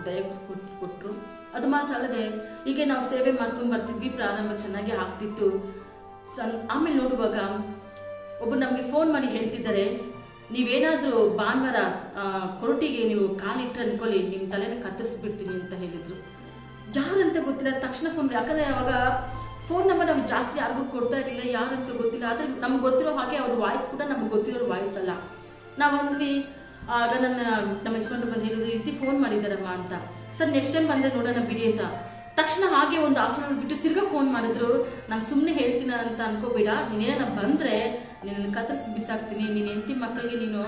ದಯ ಕೊಟ್ಟರು. ಅದು ಮಾತ್ರ ಅಲ್ಲದೆ ಹೀಗೆ ನಾವು ಸೇವೆ ಮಾಡ್ಕೊಂಡು ಬರ್ತಿದ್ವಿ. ಪ್ರಾರಂಭ ಚೆನ್ನಾಗಿ ಆಗ್ತಿತ್ತು. ಆಮೇಲೆ ನೋಡುವಾಗ ಒಬ್ಬರು ನಮಗೆ ಫೋನ್ ಮಾಡಿ ಹೇಳ್ತಿದ್ದಾರೆ, ನೀವೇನಾದರೂ ಭಾನುವಾರ ಕೊರಟಿಗೆ ನೀವು ಕಾಲಿಟ್ರೆ ಅನ್ಕೊಳ್ಳಿ, ನಿಮ್ಮ ತಲೆನ ಕತ್ತರಿಸ್ಬಿಡ್ತೀನಿ ಅಂತ ಹೇಳಿದ್ರು. ಯಾರಂತ ಗೊತ್ತಿಲ್ಲ. ತಕ್ಷಣ ಫೋನ್, ಯಾಕಂದರೆ ಅವಾಗ ಫೋನ್ ನಂಬರ್ ನಾವು ಜಾಸ್ತಿ ಯಾರಿಗೂ ಕೊಡ್ತಾ ಇರಲಿಲ್ಲ, ಯಾರಂತ ಗೊತ್ತಿಲ್ಲ. ಆದರೆ ನಮ್ಗೆ ಗೊತ್ತಿರೋ ಹಾಗೆ ಅವ್ರ ವಾಯ್ಸ್ ಕೂಡ ನಮ್ಗೆ ಗೊತ್ತಿರೋ ವಾಯ್ಸ್ ಅಲ್ಲ. ನಾವು ಅಂದ್ವಿ. ಆಗ ನಮ್ಮ ಯಜಮಾನರು ಬಂದು ಹೇಳಿದ್ರು, ಈ ರೀತಿ ಫೋನ್ ಮಾಡಿದ್ದಾರಮ್ಮ ಅಂತ. ಸರ್ ನೆಕ್ಸ್ಟ್ ಟೈಮ್ ಬಂದರೆ ನೋಡೋಣ ಬಿಡಿ ಅಂತ. ತಕ್ಷಣ ಹಾಗೆ ಒಂದು 1/2 ಅವರ್ ಬಿಟ್ಟು ತಿರ್ಗಾ ಫೋನ್ ಮಾಡಿದ್ರು. ನಾನು ಸುಮ್ಮನೆ ಹೇಳ್ತೀನ ಅಂತ ಅನ್ಕೋಬೇಡ, ನೀನೇನ ಬಂದರೆ ನಿನ್ನ ಕತ್ತರಿಸಿ ಬಿಸಾಕ್ತೀನಿ, ನೀನು ಹೆಂಡತಿ ಮಕ್ಕಳಿಗೆ ನೀನು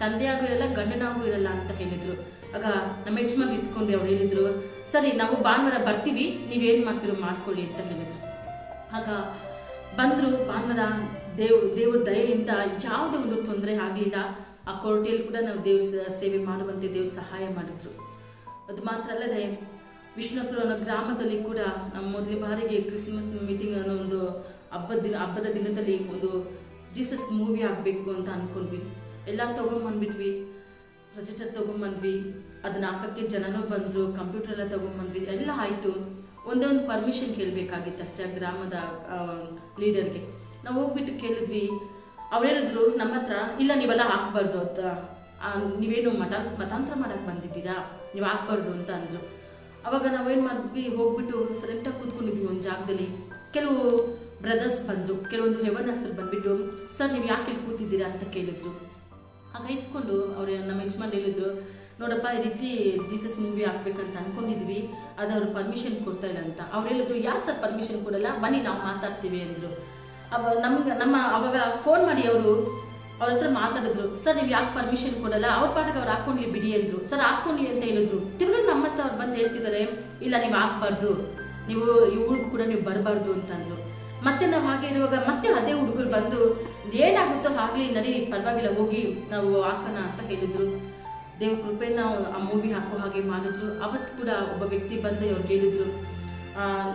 ತಂದೆಯಾಗೂ ಇರಲ್ಲ, ಗಂಡನಾಗೂ ಇರಲ್ಲ ಅಂತ ಹೇಳಿದ್ರು. ಆಗ ನಮ್ಮ ಯಜಮಾನ್ ಇದ್ಕೊಂಡು ಅವ್ರು ಹೇಳಿದ್ರು, ಸರಿ ನಾವು ಭಾನುವಾರ ಬರ್ತೀವಿ, ನೀವೇನು ಮಾಡ್ತೀರೋ ಮಾಡ್ಕೊಳ್ಳಿ ಅಂತ ಹೇಳಿದ್ರು. ಆಗ ಬಂದರು. ಭಾನುವಾರ ದೇವ್ರ ದಯೆಯಿಂದ ಯಾವುದೇ ಒಂದು ತೊಂದರೆ ಆಗಲಿಲ್ಲ. ಆ ಕೊರಟಿಯಲ್ಲಿ ಕೂಡ ನಾವು ದೇವ್ರ ಸೇವೆ ಮಾಡುವಂತೆ ದೇವ್ರ ಸಹಾಯ ಮಾಡಿದ್ರು. ಅದು ಮಾತ್ರ ಅಲ್ಲದೆ ವಿಷ್ಣುಪುರ ಅನ್ನೋ ಗ್ರಾಮದಲ್ಲಿ ಕೂಡ ನಮ್ಮ ಮೊದಲ ಬಾರಿಗೆ ಕ್ರಿಸ್ಮಸ್ ಮೀಟಿಂಗ್ ಅನ್ನೋ ಒಂದು ಹಬ್ಬದ ದಿನದಲ್ಲಿ ಒಂದು ಜೀಸಸ್ ಮೂವಿ ಆಗಬೇಕು ಅಂತ ಅಂದ್ಕೊಂಡ್ವಿ. ಎಲ್ಲ ತೊಗೊಂಬಂದ್ಬಿಟ್ವಿ. ಪ್ರೊಜೆಕ್ಟರ್ ತೊಗೊಂಬಂದ್ವಿ. ಅದನ್ನ ಹಾಕಕ್ಕೆ ಜನನೂ ಬಂದರು. ಕಂಪ್ಯೂಟರ್ ಎಲ್ಲ ತೊಗೊಂಬಂದ್ವಿ. ಎಲ್ಲ ಆಯಿತು. ಒಂದೊಂದು ಪರ್ಮಿಷನ್ ಕೇಳಬೇಕಾಗಿತ್ತು ಅಷ್ಟೇ ಆ ಗ್ರಾಮದ ಲೀಡರ್ಗೆ. ನಾವು ಹೋಗ್ಬಿಟ್ಟು ಕೇಳಿದ್ವಿ. ಅವ್ರು ಹೇಳಿದ್ರು ನಮ್ಮ ಹತ್ರ, ಇಲ್ಲ ನೀವೆಲ್ಲ ಹಾಕ್ಬಾರ್ದು ಅಂತ, ನೀವೇನು ಮತಾಂತರ ಮಾಡಕ್ಕೆ ಬಂದಿದ್ದೀರಾ, ನೀವು ಹಾಕ್ಬಾರ್ದು ಅಂತ ಅಂದರು. ಅವಾಗ ನಾವೇನು ಮಾಡಿದ್ವಿ, ಹೋಗ್ಬಿಟ್ಟು ಸೆಲೆಕ್ಟಾಗಿ ಕೂತ್ಕೊಂಡಿದ್ವಿ ಒಂದು ಜಾಗದಲ್ಲಿ. ಕೆಲವು ಬ್ರದರ್ಸ್ ಬಂದರು, ಕೆಲವೊಂದು ಹೆವನಸ್ತರು ಬಂದ್ಬಿಟ್ಟು, ಸರ್ ನೀವು ಯಾಕೆ ಇಲ್ಲಿ ಕೂತಿದ್ದೀರಾ ಅಂತ ಕೇಳಿದ್ರು. ಆಗ ಇತ್ಕೊಂಡು ಅವ್ರು ನಮ್ಮ ಯಜಮಾನ್ ಹೇಳಿದ್ರು, ನೋಡಪ್ಪ ಈ ರೀತಿ ಜೀಸಸ್ ಮೂವಿ ಹಾಕ್ಬೇಕಂತ ಅನ್ಕೊಂಡಿದ್ವಿ, ಅದು ಅವ್ರು ಪರ್ಮಿಷನ್ ಕೊಡ್ತಾ ಇಲ್ಲ ಅಂತ. ಅವ್ರು ಹೇಳಿದ್ರು, ಯಾರು ಸರ್ ಪರ್ಮಿಷನ್ ಕೊಡಲ್ಲ, ಬನ್ನಿ ನಾವು ಮಾತಾಡ್ತೀವಿ ಅಂದರು. ಅವಾಗ ಫೋನ್ ಮಾಡಿ ಅವ್ರ ಹತ್ರ ಮಾತಾಡಿದ್ರು. ಸರ್ ನೀವು ಯಾಕೆ ಪರ್ಮಿಷನ್ ಕೊಡಲ್ಲ, ಅವ್ರ ಪಾಠಕ್ಕೆ ಅವ್ರು ಹಾಕೊಂಡ್ಲಿ ಬಿಡಿ ಅಂದ್ರು. ಸರ್ ಹಾಕೊಂಡ್ಲಿ ಅಂತ ಹೇಳಿದ್ರು. ತಿರ್ಗಿ ನಮ್ಮ ಹತ್ರ ಅವ್ರು ಬಂದು ಹೇಳ್ತಿದ್ದಾರೆ, ಇಲ್ಲ ನೀವು ಹಾಕ್ಬಾರ್ದು, ನೀವು ಈ ಹುಡುಗ ಕೂಡ ನೀವು ಬರಬಾರ್ದು ಅಂತಂದ್ರು. ಮತ್ತೆ ನಾವು ಹಾಗೆ ಇರುವಾಗ ಮತ್ತೆ ಅದೇ ಹುಡುಗರು ಬಂದು, ಏನಾಗುತ್ತೋ ಆಗ್ಲಿ ನಡಿ, ಪರವಾಗಿಲ್ಲ ಹೋಗಿ ನಾವು ಹಾಕೋಣ ಅಂತ ಹೇಳಿದ್ರು. ದೇವ್ರ ಕೃಪೆಯಿಂದ ಆ ಮೂವಿ ಹಾಕೋ ಹಾಗೆ ಮಾಡಿದ್ರು. ಅವತ್ತು ಕೂಡ ಒಬ್ಬ ವ್ಯಕ್ತಿ ಬಂದು ಅವ್ರಿಗೆ ಹೇಳಿದ್ರು,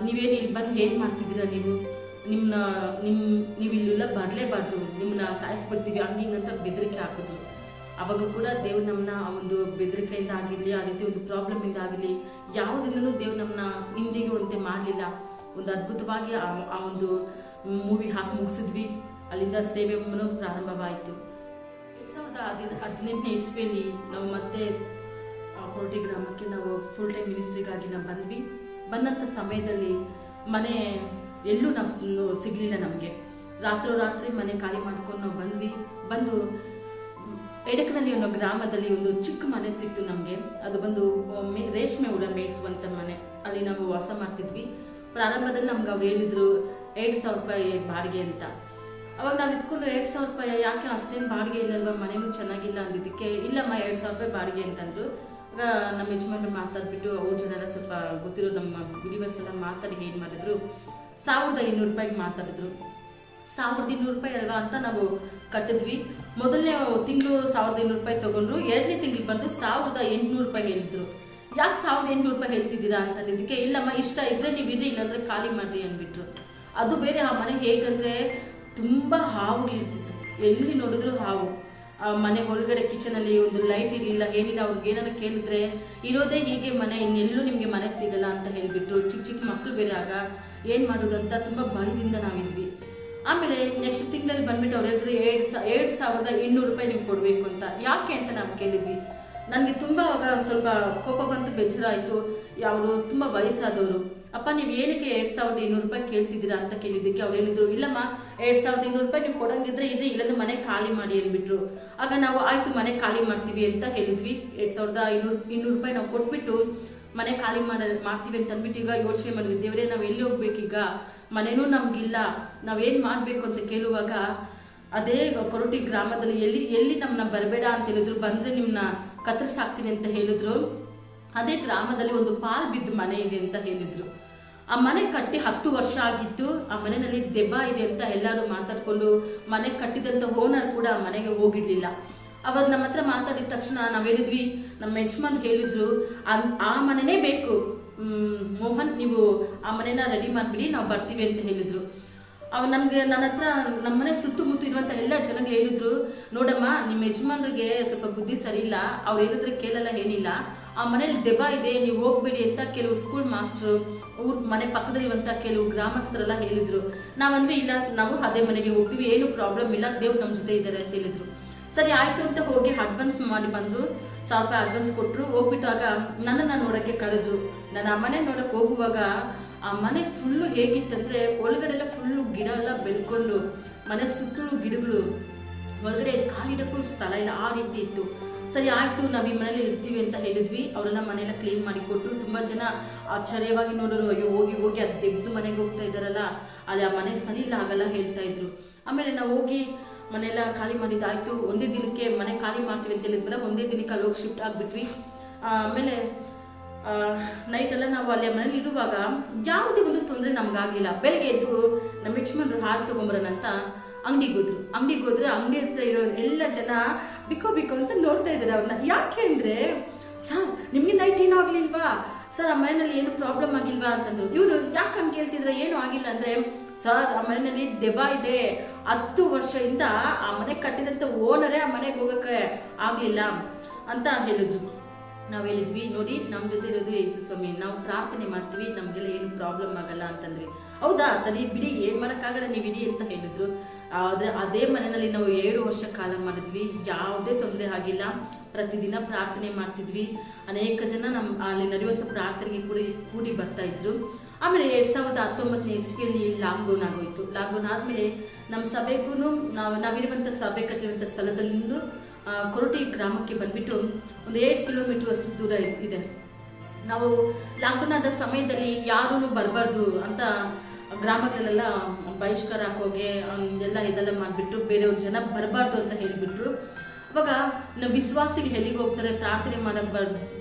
ನೀವೇನು ಇಲ್ಲಿ ಬಂದು ಏನು ಮಾಡ್ತಿದ್ದೀರಾ, ನೀವು ಇಲ್ಲೆಲ್ಲ ಬರಲೇಬಾರ್ದು, ನಿಮ್ಮನ್ನ ಸಾಯಿಸ್ಬಿಡ್ತೀವಿ ಹಂಗಿಂಗಂತ ಬೆದರಿಕೆ ಹಾಕಿದ್ರು. ಅವಾಗ ಕೂಡ ದೇವ್ರು ನಮ್ಮನ್ನ ಆ ಒಂದು ಬೆದರಿಕೆಯಿಂದ ಆಗಿರಲಿ, ಆ ರೀತಿ ಒಂದು ಪ್ರಾಬ್ಲಮ್ ಇಂದ ಆಗಿರಲಿ, ಯಾವುದಿಂದನೂ ದೇವ್ರು ನಮ್ಮನ್ನ ಹಿಂದಿಗುವಂತೆ ಮಾಡಲಿಲ್ಲ. ಒಂದು ಅದ್ಭುತವಾಗಿ ಆ ಒಂದು ಮೂವಿ ಹಾಕಿ ಮುಗಿಸಿದ್ವಿ. ಅಲ್ಲಿಂದ ಸೇವೆ ಪ್ರಾರಂಭವಾಯಿತು. 2018ನೇ ಇಸ್ವಿಯಲ್ಲಿ ನಾವು ಮತ್ತೆ ಕೊರಟಿ ಗ್ರಾಮಕ್ಕೆ ನಾವು ಫುಲ್ ಟೈಮ್ ಮಿನಿಸ್ಟ್ರಿಗಾಗಿ ನಾವು ಬಂದ್ವಿ. ಬಂದಂಥ ಸಮಯದಲ್ಲಿ ಮನೆ ಎಲ್ಲೂ ನಾವು ಸಿಗಲಿಲ್ಲ. ನಮಗೆ ರಾತ್ರಿ ಮನೆ ಖಾಲಿ ಮಾಡ್ಕೊಂಡು ನಾವು ಬಂದು ಎಡಕನಲ್ಲಿ ಅನ್ನೋ ಗ್ರಾಮದಲ್ಲಿ ಒಂದು ಚಿಕ್ಕ ಮನೆ ಸಿಕ್ತು ನಮಗೆ. ಅದು ಬಂದು ರೇಷ್ಮೆ ಹುಳ ಮೇಯಿಸುವಂಥ ಮನೆ. ಅಲ್ಲಿ ನಾವು ವಾಸ ಮಾಡ್ತಿದ್ವಿ. ಪ್ರಾರಂಭದಲ್ಲಿ ನಮ್ಗೆ ಅವ್ರು ಹೇಳಿದ್ರು 2,000 ರೂಪಾಯಿ ಬಾಡಿಗೆ ಅಂತ. ಅವಾಗ ನಾವು ಇದ್ಕೊಂಡು 2,000 ರೂಪಾಯಿ ಯಾಕೆ, ಅಷ್ಟೇನು ಬಾಡಿಗೆ ಇಲ್ಲಲ್ವ, ಮನೆಯೂ ಚೆನ್ನಾಗಿಲ್ಲ ಅಂದಿದ್ದಕ್ಕೆ, ಇಲ್ಲಮ್ಮ 2,000 ರೂಪಾಯಿ ಬಾಡಿಗೆ ಅಂತಂದ್ರು. ಆಗ ನಮ್ಮ ಯಜಮಾನ್ರು ಮಾತಾಡ್ಬಿಟ್ಟು ಅವ್ರ ಜನ ಸ್ವಲ್ಪ ಗೊತ್ತಿರೋ ನಮ್ಮ ಬಿಲಿವರ್ಸ್ ಎಲ್ಲ ಮಾತಾಡಿ ಏನು ಮಾಡಿದ್ರು, 1,200 ರೂಪಾಯಿಗೆ ಮಾತಾಡಿದ್ರು. 1,200 ರೂಪಾಯಿ ಅಲ್ವಾ ಅಂತ ನಾವು ಕಟ್ಟಿದ್ವಿ. ಮೊದಲನೇ ತಿಂಗಳು 1500 ರೂಪಾಯಿ ತಗೊಂಡ್ರು. ಎರಡನೇ ತಿಂಗಳಿಗೆ ಬಂದು 1800 ರೂಪಾಯಿ ಹೇಳಿದ್ರು. ಯಾಕೆ 1800 ರೂಪಾಯಿ ಹೇಳ್ತಿದ್ದೀರಾ ಅಂತಂದಿದ್ದಕ್ಕೆ, ಇಲ್ಲಮ್ಮ ಇಷ್ಟ ಇದ್ರೆ ನೀವು ಇರ್ರಿ, ಇಲ್ಲಾಂದ್ರೆ ಖಾಲಿ ಮಾಡ್ರಿ ಅಂದ್ಬಿಟ್ರು. ಅದು ಬೇರೆ ಆ ಮನೆ ಹೇಗಂದ್ರೆ ತುಂಬಾ ಹಾವುಗಳಿರ್ತಿತ್ತು, ಎಲ್ಲಿ ನೋಡಿದ್ರು ಹಾವು. ಆ ಮನೆ ಒಳಗಡೆ ಕಿಚನಲ್ಲಿ ಒಂದು ಲೈಟ್ ಇರಲಿಲ್ಲ, ಏನಿಲ್ಲ. ಅವ್ರಿಗೆ ಏನಾರ ಕೇಳಿದ್ರೆ ಇರೋದೇ ಹೀಗೆ ಮನೆ, ಇನ್ನೆಲ್ಲೂ ನಿಮ್ಗೆ ಮನೆ ಸಿಗಲ್ಲ ಅಂತ ಹೇಳ್ಬಿಟ್ರು. ಚಿಕ್ಕ ಚಿಕ್ಕ ಮಕ್ಳು ಬೇರೆ, ಆಗ ಏನ್ ಮಾಡೋದು ಅಂತ ತುಂಬಾ ಭಯದಿಂದ ನಾವಿದ್ವಿ. ಆಮೇಲೆ ನೆಕ್ಸ್ಟ್ ತಿಂಗಳಲ್ಲಿ ಬಂದ್ಬಿಟ್ಟು ಅವ್ರು ಹೇಳಿದ್ರೆ 7200 ರೂಪಾಯಿ ನೀವು ಕೊಡ್ಬೇಕು ಅಂತ. ಯಾಕೆ ಅಂತ ನಾವು ಕೇಳಿದ್ವಿ. ನನಗೆ ತುಂಬಾ ಅವಾಗ ಸ್ವಲ್ಪ ಕೋಪ ಬಂತು, ಬೇಜಾರಾಯ್ತು. ಅವರು ತುಂಬಾ ವಯಸ್ಸಾದವರು. ಅಪ್ಪ ನೀವು ಏನಕ್ಕೆ 7200 ರೂಪಾಯಿ ಕೇಳ್ತಿದ್ದೀರಾ ಅಂತ ಕೇಳಿದ್ದಕ್ಕೆ ಅವ್ರು ಹೇಳಿದ್ರು, ಇಲ್ಲಮ್ಮ 7200 ರೂಪಾಯಿ ನೀವು ಕೊಡಂಗಿದ್ರೆ ಇದ್ರೆ, ಇಲ್ಲಂದ್ರೆ ಮನೆ ಖಾಲಿ ಮಾಡಿ ಅಂದ್ಬಿಟ್ರು. ಆಗ ನಾವು ಆಯ್ತು ಮನೆ ಖಾಲಿ ಮಾಡ್ತೀವಿ ಅಂತ ಹೇಳಿದ್ವಿ. 7200 ರೂಪಾಯಿ ನಾವು ಕೊಟ್ಬಿಟ್ಟು ಮನೆ ಖಾಲಿ ಮಾಡ್ತೀವಿ ಅಂತ ಅಂದ್ಬಿಟ್ಟು ಈಗ ಯೋಚನೆ ಮಾಡಿದ್ವಿ, ದೇವರೇ ನಾವು ಎಲ್ಲಿ ಹೋಗ್ಬೇಕೀಗ, ಮನೆನೂ ನಮ್ಗಿಲ್ಲ, ನಾವೇನ್ ಮಾಡ್ಬೇಕು ಅಂತ ಕೇಳುವಾಗ ಅದೇ ಕೊರಟಿ ಗ್ರಾಮದಲ್ಲಿ ಎಲ್ಲಿ ನಮ್ಮನ್ನ ಬರಬೇಡ ಅಂತ ಹೇಳಿದ್ರು, ಬಂದ್ರೆ ನಿಮ್ನ ಕತ್ತರಿಸಾಕ್ತೀನಿ ಅಂತ ಹೇಳಿದ್ರು. ಅದೇ ಗ್ರಾಮದಲ್ಲಿ ಒಂದು ಪಾಲ್ ಬಿದ್ದ ಮನೆ ಇದೆ ಅಂತ ಹೇಳಿದ್ರು. ಆ ಮನೆ ಕಟ್ಟಿ 10 ವರ್ಷ ಆಗಿತ್ತು. ಆ ಮನೆಯಲ್ಲಿ ದೆವ್ವ ಇದೆ ಅಂತ ಎಲ್ಲರೂ ಮಾತಾಡ್ಕೊಂಡು, ಮನೆ ಕಟ್ಟಿದಂತ ಓನರ್ ಕೂಡ ಆ ಮನೆಗೆ ಹೋಗಿರ್ಲಿಲ್ಲ. ಅವರು ನಮ್ಮ ಹತ್ರ ಮಾತಾಡಿದ ತಕ್ಷಣ ನಾವ್ ಹೇಳಿದ್ವಿ, ನಮ್ಮ ಯಜಮಾನ್ ಹೇಳಿದ್ರು ಆ ಮನೆನೇ ಬೇಕು, ಮೋಹನ್ ನೀವು ಆ ಮನೆನ ರೆಡಿ ಮಾಡ್ಬಿಡಿ, ನಾವು ಬರ್ತೀವಿ ಅಂತ ಹೇಳಿದ್ರು. ನನ್ನ ಹತ್ರ ನಮ್ಮನೆ ಸುತ್ತಮುತ್ತ ಇರುವಂತ ಎಲ್ಲ ಜನಗಳು ಹೇಳಿದ್ರು, ನೋಡಮ್ಮ ನಿಮ್ಮ ಯಜಮಾನ್ರಿಗೆ ಸ್ವಲ್ಪ ಬುದ್ಧಿ ಸರಿ ಇಲ್ಲ, ಅವ್ರು ಹೇಳಿದ್ರೆ ಕೇಳಲ್ಲ, ಏನಿಲ್ಲ, ಆ ಮನೇಲಿ ದೆವ್ವ ಇದೆ, ನೀವು ಹೋಗ್ಬೇಡಿ ಅಂತ ಕೆಲವು ಸ್ಕೂಲ್ ಮಾಸ್ಟರ್, ಮನೆ ಪಕ್ಕದಲ್ಲಿರುವಂತ ಕೆಲವು ಗ್ರಾಮಸ್ಥರೆಲ್ಲ ಹೇಳಿದ್ರು. ನಾವಂದ್ರೆ ಇಲ್ಲ, ನಾವು ಅದೇ ಮನೆಗೆ ಹೋಗ್ತೀವಿ, ಏನು ಪ್ರಾಬ್ಲಮ್ ಇಲ್ಲ, ದೇವ್ರು ನಮ್ಮ ಜೊತೆ ಇದ್ದಾರೆ ಅಂತ ಹೇಳಿದ್ರು. ಸರಿ ಆಯ್ತು ಅಂತ ಹೋಗಿ ಅಡ್ವಾನ್ಸ್ ಮಾಡಿ ಬಂದ್ರು. 1000 ರೂಪಾಯಿ ಅಡ್ವಾನ್ಸ್ ಕೊಟ್ರು. ಹೋಗ್ಬಿಟ್ಟಾಗ ನನ್ನನ್ನ ನೋಡಕ್ಕೆ ಕರೆದ್ರು. ನಾನು ಆ ಮನೆ ನೋಡಕ್ ಹೋಗುವಾಗ ಆ ಮನೆ ಫುಲ್ಲು ಹೇಗಿತ್ತಂದ್ರೆ, ಒಳಗಡೆ ಎಲ್ಲ ಫುಲ್ಲು ಗಿಡ ಎಲ್ಲ ಬೆಳ್ಕೊಂಡು, ಮನೆ ಸುತ್ತಲೂ ಗಿಡಗಳು, ಒಳಗಡೆ ಕಾಲಿಡಕ್ಕೂ ಸ್ಥಳ ಇಲ್ಲ, ಆ ರೀತಿ ಇತ್ತು. ಸರಿ ಆಯ್ತು ನಾವ್ ಈ ಮನೇಲಿ ಇರ್ತೀವಿ ಅಂತ ಹೇಳಿದ್ವಿ. ಅವರೆಲ್ಲ ಮನೆಯೆಲ್ಲ ಕ್ಲೀನ್ ಮಾಡಿ ಕೊಟ್ರು. ತುಂಬಾ ಜನ ಆಶ್ಚರ್ಯವಾಗಿ ನೋಡೋರು, ಅಯ್ಯೋ ಹೋಗಿ ಅದ್ ದೆವ್ದು ಮನೆಗೆ ಹೋಗ್ತಾ ಇದಾರಲ್ಲ, ಅಲ್ಲಿ ಆ ಮನೆ ಸರಿ ಇಲ್ಲ ಆಗಲ್ಲ ಹೇಳ್ತಾ ಇದ್ರು. ಆಮೇಲೆ ನಾವು ಹೋಗಿ ಮನೆಯೆಲ್ಲ ಖಾಲಿ ಮಾಡಿದ್ದಾಯ್ತು. ಒಂದೇ ದಿನಕ್ಕೆ ಮನೆ ಖಾಲಿ ಮಾಡ್ತೀವಿ ಅಂತ ಹೇಳಿದ್ವಲ್ಲ, ಒಂದೇ ದಿನಕ್ಕೆ ಅಲ್ಲಿ ಹೋಗಿ ಶಿಫ್ಟ್ ಆಗ್ಬಿಟ್ವಿ. ಆಮೇಲೆ ನೈಟ್ ಎಲ್ಲ ನಾವು ಅಲ್ಲಿ ಮನೇಲಿ ಇರುವಾಗ ಯಾವುದೇ ಒಂದು ತೊಂದರೆ ನಮ್ಗಾಗ್ಲಿಲ್ಲ. ಬೆಳಗ್ಗೆ ಎದ್ದು ನಮ್ಮ ಯಜಮಾನ್ರು ಹಾಲು ತಗೊಂಬರೋಣ ಅಂತ ಅಂಗಡಿಗೆ ಹೋದ್ರೆ ಅಂಗಡಿ ಹತ್ರ ಇರೋ ಎಲ್ಲ ಜನ ಬಿಕೋ ಅಂತ ನೋಡ್ತಾ ಇದಾರೆ ಅವ್ರನ್ನ. ಯಾಕೆ ಅಂದ್ರೆ, ಸರ್ ನಿಮ್ಗೆ ನೈಟ್ ಏನೂ ಆಗ್ಲಿಲ್ವಾ ಸರ್, ಆ ಮನೆಯಲ್ಲಿ ಏನು ಪ್ರಾಬ್ಲಮ್ ಆಗಿಲ್ವಾ ಅಂತಂದ್ರು. ಇವ್ರು ಯಾಕೆ ಹಂಗೆ ಹೇಳ್ತಿದ್ರೆ, ಏನು ಆಗಿಲ್ಲ ಅಂದ್ರೆ, ಸರ್ ಆ ಮನೆಯಲ್ಲಿ ದೆವ್ವ ಇದೆ, 10 ವರ್ಷದಿಂದ ಆ ಮನೆ ಕಟ್ಟಿದಂತ ಓನರೇ ಆ ಮನೆಗೆ ಹೋಗಕ್ಕೆ ಆಗ್ಲಿಲ್ಲ ಅಂತ ಹೇಳಿದ್ರು. ನಾವ್ ಹೇಳಿದ್ವಿ, ನೋಡಿ ನಮ್ ಜೊತೆ ಇರೋದು ಯೇಸು ಸ್ವಾಮಿ, ನಾವು ಪ್ರಾರ್ಥನೆ ಮಾಡ್ತೀವಿ, ನಮ್ಗೆಲ್ಲ ಏನು ಪ್ರಾಬ್ಲಮ್ ಆಗಲ್ಲ ಅಂತಂದ್ವಿ. ಹೌದಾ ಸರಿ ಬಿಡಿ, ಏನ್ ಮಾಡಕ್ಕಾಗಲ್ಲ, ನೀವು ಇರಿ ಅಂತ ಹೇಳಿದ್ರು. ಆದ್ರೆ ಅದೇ ಮನೆಯಲ್ಲಿ ನಾವು 7 ವರ್ಷ ಕಾಲ ಮಾಡಿದ್ವಿ, ಯಾವುದೇ ತೊಂದರೆ ಆಗಿಲ್ಲ. ಪ್ರತಿದಿನ ಪ್ರಾರ್ಥನೆ ಮಾಡ್ತಿದ್ವಿ. ಅನೇಕ ಜನ ಅಲ್ಲಿ ನಡೆಯುವಂತ ಪ್ರಾರ್ಥನೆಗೆ ಕೂಡಿ ಬರ್ತಾ ಇದ್ರು. ಆಮೇಲೆ 2019ನೇ ಇಸ್ವಿಯಲ್ಲಿ ಲಾಕ್ಡೌನ್ ಆಗೋಯ್ತು. ಲಾಕ್ಡೌನ್ ಆದ್ಮೇಲೆ ನಮ್ಮ ಸಭೆಗೂ ನಾವಿರುವಂತ ಸಭೆ ಕಟ್ಟಿರುವಂತ ಸ್ಥಳದಲ್ಲಿ ಕೊರಟಿ ಗ್ರಾಮಕ್ಕೆ ಬಂದ್ಬಿಟ್ಟು ಒಂದು 8 ಕಿಲೋಮೀಟರ್ ಅಷ್ಟು ದೂರ ಇದೆ. ನಾವು ಲಾಕ್ಡೌನ್ ಆದ ಸಮಯದಲ್ಲಿ ಯಾರೂ ಬರಬಾರ್ದು ಅಂತ ಗ್ರಾಮಗಳಲ್ಲೆಲ್ಲ ಬಹಿಷ್ಕಾರ ಹಾಕೋಗೆ ಎಲ್ಲ ಇದೆಲ್ಲ ಮಾಡ್ಬಿಟ್ರು, ಬೇರೆಯವ್ರ ಜನ ಬರಬಾರ್ದು ಅಂತ ಹೇಳಿಬಿಟ್ರು. ಅವಾಗ ನಾವು ವಿಶ್ವಾಸಿಗೆ ಎಲ್ಲಿಗೆ ಹೋಗ್ತಾರೆ, ಪ್ರಾರ್ಥನೆ ಮಾಡಕ್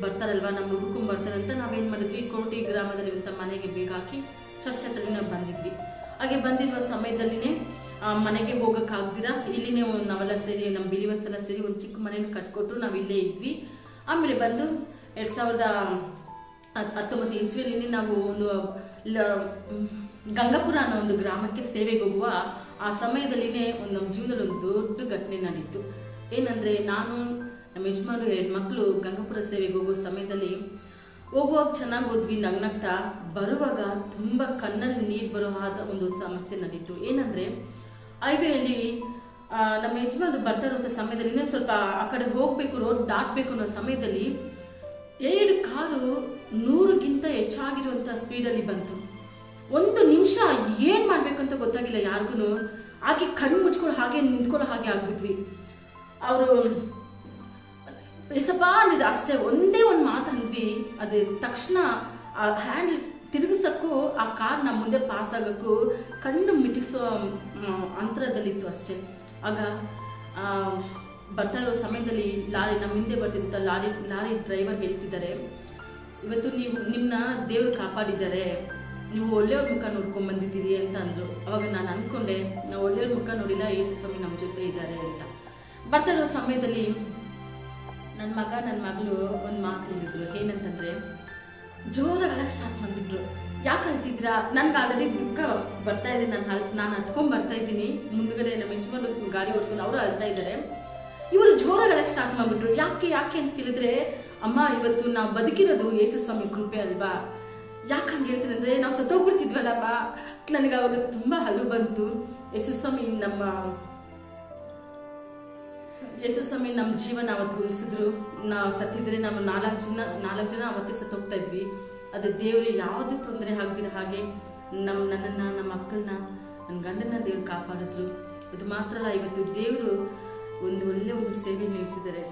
ಬರ್ತಾರಲ್ವಾ, ನಮ್ಮ ಹುಡ್ಕೊಂಡ್ ಬರ್ತಾರೆ ಅಂತ ನಾವೇನ್ ಮಾಡಿದ್ವಿ, ಕೋಟಿ ಗ್ರಾಮದಲ್ಲಿರುವಂತ ಮನೆಗೆ ಬೇಗ ಹಾಕಿ ಚರ್ಚ್ ಹತ್ರ ನಾವು ಬಂದಿದ್ವಿ. ಹಾಗೆ ಬಂದಿರುವ ಸಮಯದಲ್ಲಿನೇ ಮನೆಗೆ ಹೋಗಕ್ ಆಗ್ದಿರಾ ಇಲ್ಲಿನೇ ನಾವೆಲ್ಲ ಸೇರಿ, ನಮ್ಮ ಬಿಲಿವರ್ಸ್ ಎಲ್ಲ ಸೇರಿ ಒಂದು ಚಿಕ್ಕ ಮನೆಯನ್ನು ಕಟ್ಕೊಟ್ರು. ನಾವು ಇಲ್ಲೇ ಇದ್ವಿ. ಆಮೇಲೆ ಬಂದು 2019 ಇಸ್ವಿಯಲ್ಲಿ ನಾವು ಒಂದು ಗಂಗಾಪುರ ಅನ್ನೋ ಒಂದು ಗ್ರಾಮಕ್ಕೆ ಸೇವೆಗೆ ಹೋಗುವ ಆ ಸಮಯದಲ್ಲಿನೇ ನಮ್ಮ ಜೀವನದಲ್ಲಿ ಒಂದು ದೊಡ್ಡ ಘಟನೆ ನಡೀತು. ಏನಂದ್ರೆ, ನಾನು ನಮ್ಮ ಯಜಮಾನರು 2 ಮಕ್ಕಳು ಗಂಗಾಪುರ ಸೇವೆಗೆ ಹೋಗೋ ಸಮಯದಲ್ಲಿ ಹೋಗುವಾಗ ಚೆನ್ನಾಗಿ ಹೋದ್ವಿ, ನಗ್ನಗ್ತಾ. ಬರುವಾಗ ತುಂಬಾ ಕಣ್ಣಲ್ಲಿ ನೀರು ಬರೋ ಆದ ಒಂದು ಸಮಸ್ಯೆ ನಡೀತು. ಏನಂದ್ರೆ, ಹೈವೇಯಲ್ಲಿ ನಮ್ಮ ಯಜಮಾನರು ಬರ್ತಾ ಇರುವಂತ ಸಮಯದಲ್ಲಿ ಇನ್ನೊಂದು ಸ್ವಲ್ಪ ಆ ಕಡೆ ಹೋಗ್ಬೇಕು, ರೋಡ್ ದಾಟ್ಬೇಕು ಅನ್ನೋ ಸಮಯದಲ್ಲಿ 2 ಕಾರು 100ಗಿಂತ ಹೆಚ್ಚಾಗಿರುವಂತ ಸ್ಪೀಡಲ್ಲಿ ಬಂತು. 1 ನಿಮಿಷ ಏನ್ ಮಾಡ್ಬೇಕಂತ ಗೊತ್ತಾಗಿಲ್ಲ ಯಾರಿಗೂ. ಹಾಗೆ ಕಣ್ಣು ಮುಚ್ಕೊಳ್ಳೋ ಹಾಗೆ ನಿಂತ್ಕೊಳ್ಳೋ ಹಾಗೆ ಆಗ್ಬಿಟ್ವಿ. ಅವರು ಎಸಪ್ಪ ಅಂದಿದ್ದು ಅಷ್ಟೇ, ಒಂದೇ ಒಂದು ಮಾತು ಅಂದ್ವಿ. ಅದೇ ತಕ್ಷಣ ಆ ಹ್ಯಾಂಡಲ್ ತಿರುಗಿಸಕ್ಕೂ ಆ ಕಾರ್ ನಮ್ಮ ಮುಂದೆ ಪಾಸ್ ಆಗಕ್ಕೂ ಕಣ್ಣು ಮಿಟಿಸೋ ಅಂತರದಲ್ಲಿತ್ತು ಅಷ್ಟೇ. ಆಗ ಬರ್ತಾ ಇರೋ ಸಮಯದಲ್ಲಿ ನಮ್ಮ ಹಿಂದೆ ಬರ್ತಿದ್ದಂಥ ಲಾರಿ ಡ್ರೈವರ್ ಹೇಳ್ತಿದ್ದಾರೆ, ಇವತ್ತು ನಿಮ್ಮನ್ನ ದೇವ್ರು ಕಾಪಾಡಿದ್ದಾರೆ, ನೀವು ಒಳ್ಳೆಯವ್ರ ಮುಖ ನೋಡ್ಕೊಂಡು ಬಂದಿದ್ದೀರಿ ಅಂತ ಅಂದರು. ಅವಾಗ ನಾನು ಅಂದ್ಕೊಂಡೆ, ನಾವು ಒಳ್ಳೆಯವ್ರ ಮುಖ ನೋಡಿಲ್ಲ, ಯೇಸು ಸ್ವಾಮಿ ನಮ್ಮ ಜೊತೆ ಇದ್ದಾರೆ ಅಂತ. ಬರ್ತಾ ಇರೋ ಸಮಯದಲ್ಲಿ ನನ್ನ ಮಗ ನನ್ನ ಮಗಳು ಒಂದು ಮಾತು ಹೇಳಿದ್ರು. ಏನಂತಂದರೆ, ಜೋರಾಗಿ ಅಳಕ್ಕೆ ಸ್ಟಾರ್ಟ್ ಮಾಡಿಬಿಟ್ರು. ಯಾಕೆ ಅಳ್ತಿದ್ದೀರಾ? ನನ್ಗೆ ಆಲ್ರೆಡಿ ದುಃಖ ಬರ್ತಾ ಇದೆ, ನಾನು ಹತ್ಕೊಂಡು ಬರ್ತಾ ಇದ್ದೀನಿ, ಮುಂದ್ಗಡೆ ನಮ್ಮ ಯಜಮಾನ್ರು ಗಾಡಿ ಓಡಿಸ್ಕೊಂಡು ಅವರು ಅಳ್ತಾ ಇದ್ದಾರೆ. ಇವರು ಜೋರಾಗಿ ಅಳಕ್ಕೆ ಸ್ಟಾರ್ಟ್ ಮಾಡಿಬಿಟ್ರು. ಯಾಕೆ ಅಂತ ಕೇಳಿದ್ರೆ, ಅಮ್ಮ ಇವತ್ತು ನಾವು ಬದುಕಿರೋದು ಯೇಸು ಸ್ವಾಮಿ ಕೃಪೆ ಅಲ್ವಾ, ಯಾಕೆ ಹಂಗೆ ಹೇಳ್ತಾರೆ ಅಂದರೆ ನಾವು ಸತ್ತೋಗ್ಬಿಡ್ತಿದ್ವಲ್ಲಮ್ಮ. ನನಗೆ ಅವಾಗ ತುಂಬ ಹಲ್ಲು ಬಂತು. ಯೇಸು ಸ್ವಾಮಿ ನಮ್ಮ ಜೀವನ ಅವತ್ತು ಉಳಿಸಿದ್ರು. ನಾವು ಸತ್ತಿದ್ರೆ ನಾವು ನಾಲ್ಕು ಜನ ಅವತ್ತೇ ಸತ್ತೋಗ್ತಾ ಇದ್ವಿ. ಅದು ದೇವರು ಯಾವುದೇ ತೊಂದರೆ ಆಗದಿರೋ ಹಾಗೆ ನನ್ನನ್ನು, ನಮ್ಮ ಮಕ್ಕಳನ್ನ, ನನ್ನ ಗಂಡನ ದೇವ್ರು ಕಾಪಾಡಿದ್ರು. ಇದು ಮಾತ್ರ ಅಲ್ಲ, ಇವತ್ತು ದೇವರು ಒಂದು ಒಳ್ಳೆಯ ಸೇವೆ ನಿಲ್ಲಿಸಿದ್ದಾರೆ.